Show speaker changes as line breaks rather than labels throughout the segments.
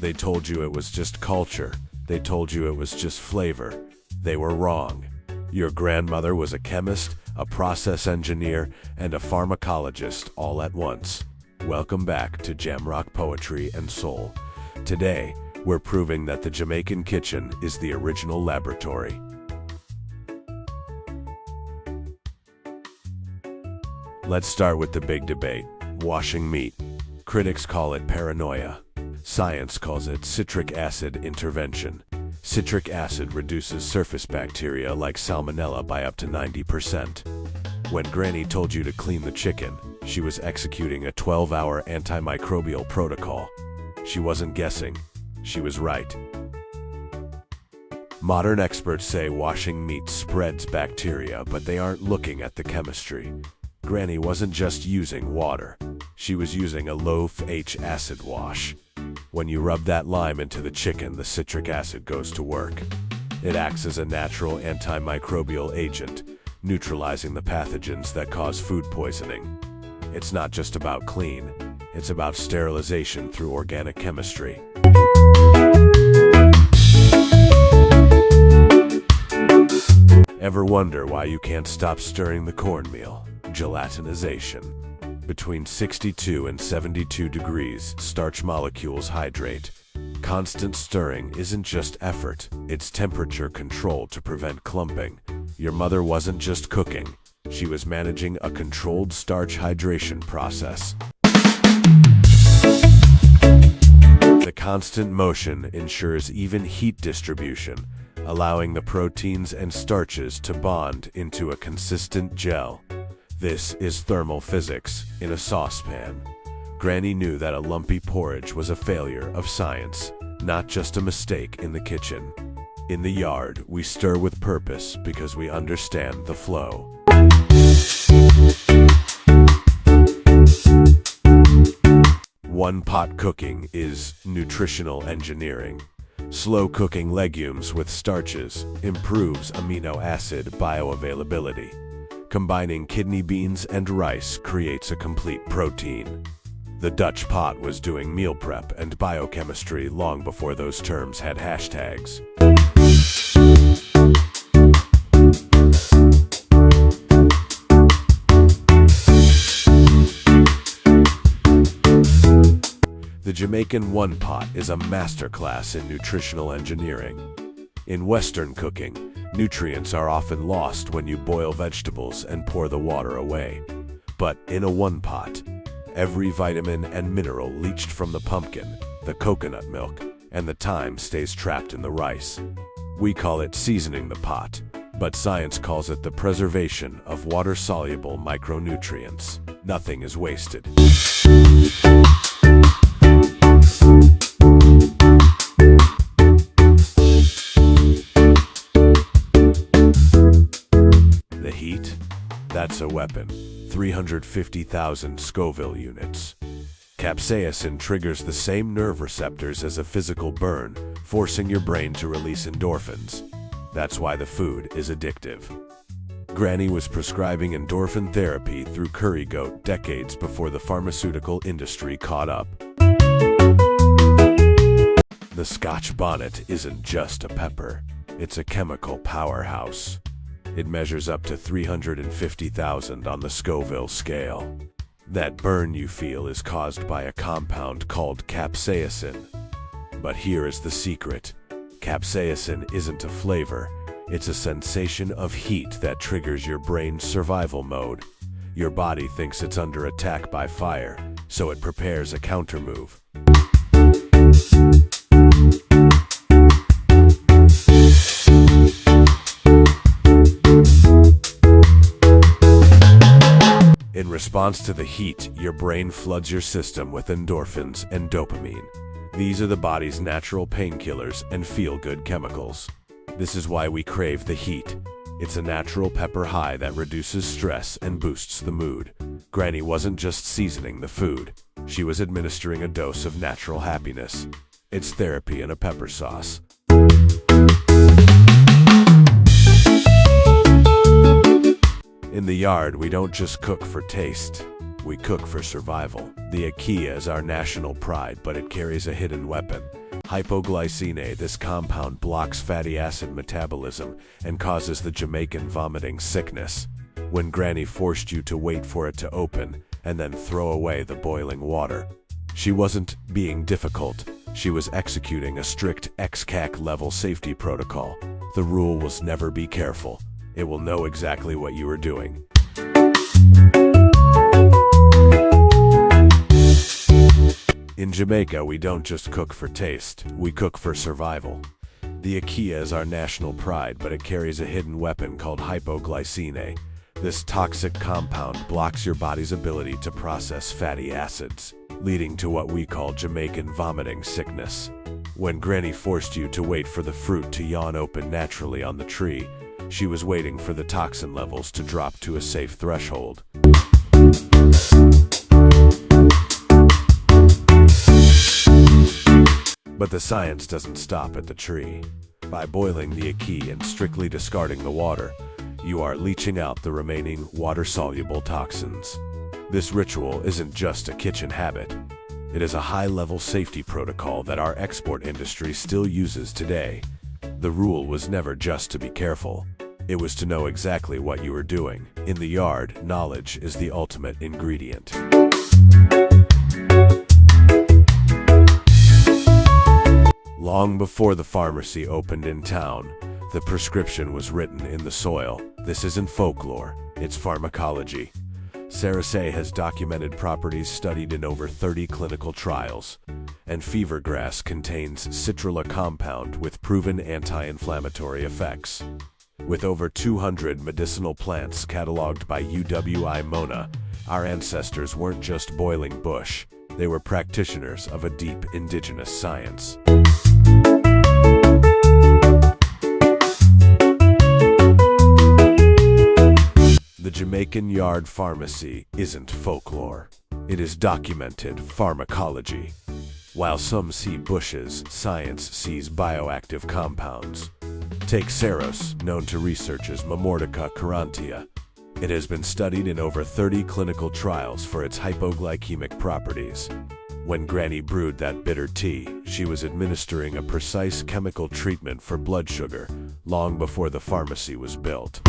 They told you it was just culture. They told you it was just flavor. They were wrong. Your grandmother was a chemist, a process engineer, and a pharmacologist all at once. Welcome back to Jamrok Poetry and Soul. Today, we're proving that the Jamaican kitchen is the original laboratory. Let's start with the big debate: washing meat. Critics call it paranoia. Science calls it citric acid intervention. Citric acid reduces surface bacteria like salmonella by up to 90%. When Granny told you to clean the chicken, she was executing a 12-hour antimicrobial protocol. She wasn't guessing. She was right. Modern experts say washing meat spreads bacteria, but they aren't looking at the chemistry. Granny wasn't just using water. She was using a low-pH acid wash. When you rub that lime into the chicken, the citric acid goes to work. It acts as a natural antimicrobial agent, neutralizing the pathogens that cause food poisoning. It's not just about clean, it's about sterilization through organic chemistry. Ever wonder why you can't stop stirring the cornmeal? Gelatinization. Between 62 and 72 degrees, starch molecules hydrate. Constant stirring isn't just effort, it's temperature control to prevent clumping. Your mother wasn't just cooking, she was managing a controlled starch hydration process. The constant motion ensures even heat distribution, allowing the proteins and starches to bond into a consistent gel. This is thermal physics in a saucepan. Granny knew that a lumpy porridge was a failure of science, not just a mistake in the kitchen. In the yard, we stir with purpose because we understand the flow. One-pot cooking is nutritional engineering. Slow cooking legumes with starches improves amino acid bioavailability. Combining kidney beans and rice creates a complete protein. The Dutch pot was doing meal prep and biochemistry long before those terms had hashtags. The Jamaican one pot is a masterclass in nutritional engineering. In Western cooking, nutrients are often lost when you boil vegetables and pour the water away. But in a one pot, every vitamin and mineral leached from the pumpkin, the coconut milk, and the thyme stays trapped in the rice. We call it seasoning the pot, but science calls it the preservation of water-soluble micronutrients. Nothing is wasted. That's a weapon. 350,000 Scoville units. Capsaicin triggers the same nerve receptors as a physical burn, forcing your brain to release endorphins. That's why the food is addictive. Granny was prescribing endorphin therapy through curry goat decades before the pharmaceutical industry caught up. The Scotch Bonnet isn't just a pepper, it's a chemical powerhouse. It measures up to 350,000 on the Scoville scale. That burn you feel is caused by a compound called capsaicin. But here is the secret. Capsaicin isn't a flavor, it's a sensation of heat that triggers your brain's survival mode. Your body thinks it's under attack by fire, so it prepares a countermove. In response to the heat, your brain floods your system with endorphins and dopamine. These are the body's natural painkillers and feel-good chemicals. This is why we crave the heat. It's a natural pepper high that reduces stress and boosts the mood. Granny wasn't just seasoning the food. She was administering a dose of natural happiness. It's therapy in a pepper sauce. In the yard, we don't just cook for taste, we cook for survival. The Ackee is our national pride, but it carries a hidden weapon. Hypoglycine. This compound blocks fatty acid metabolism and causes the Jamaican vomiting sickness. When Granny forced you to wait for it to open and then throw away the boiling water, she wasn't being difficult. She was executing a strict XCAC level safety protocol. The rule was never be careful. It will know exactly what you are doing. In Jamaica, we don't just cook for taste, we cook for survival. The Ackee is our national pride, but it carries a hidden weapon called hypoglycine. This toxic compound blocks your body's ability to process fatty acids, leading to what we call Jamaican vomiting sickness. When Granny forced you to wait for the fruit to yawn open naturally on the tree, she was waiting for the toxin levels to drop to a safe threshold. But the science doesn't stop at the tree. By boiling the Ackee and strictly discarding the water, you are leaching out the remaining water-soluble toxins. This ritual isn't just a kitchen habit. It is a high-level safety protocol that our export industry still uses today. The rule was never just to be careful. It was to know exactly what you were doing. In the yard, knowledge is the ultimate ingredient. Long before the pharmacy opened in town, the prescription was written in the soil. This isn't folklore, it's pharmacology. Cerasay has documented properties studied in over 30 clinical trials, and fever grass contains citrulline compound with proven anti-inflammatory effects. With over 200 medicinal plants cataloged by UWI Mona, our ancestors weren't just boiling bush, they were practitioners of a deep indigenous science. The Jamaican yard pharmacy isn't folklore. It is documented pharmacology. While some see bushes, science sees bioactive compounds. Take Cerus, known to research as Mamortica carrantia. It has been studied in over 30 clinical trials for its hypoglycemic properties. When Granny brewed that bitter tea, she was administering a precise chemical treatment for blood sugar, long before the pharmacy was built.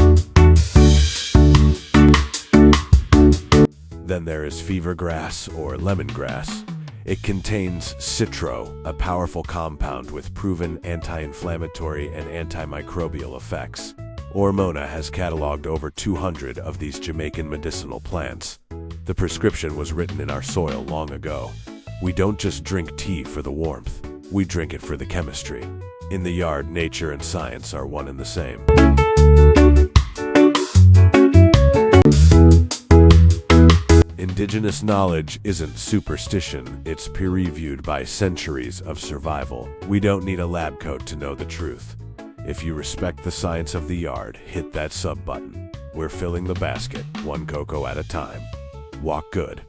Then there is fever grass or lemongrass. It contains citro, a powerful compound with proven anti-inflammatory and antimicrobial effects. Mona has cataloged over 200 of these Jamaican medicinal plants. The prescription was written in our soil long ago. We don't just drink tea for the warmth, we drink it for the chemistry. In the yard, nature and science are one and the same. Indigenous knowledge isn't superstition, it's peer-reviewed by centuries of survival. We don't need a lab coat to know the truth. If you respect the science of the yard, hit that sub button. We're filling the basket, one cocoa at a time. Walk good.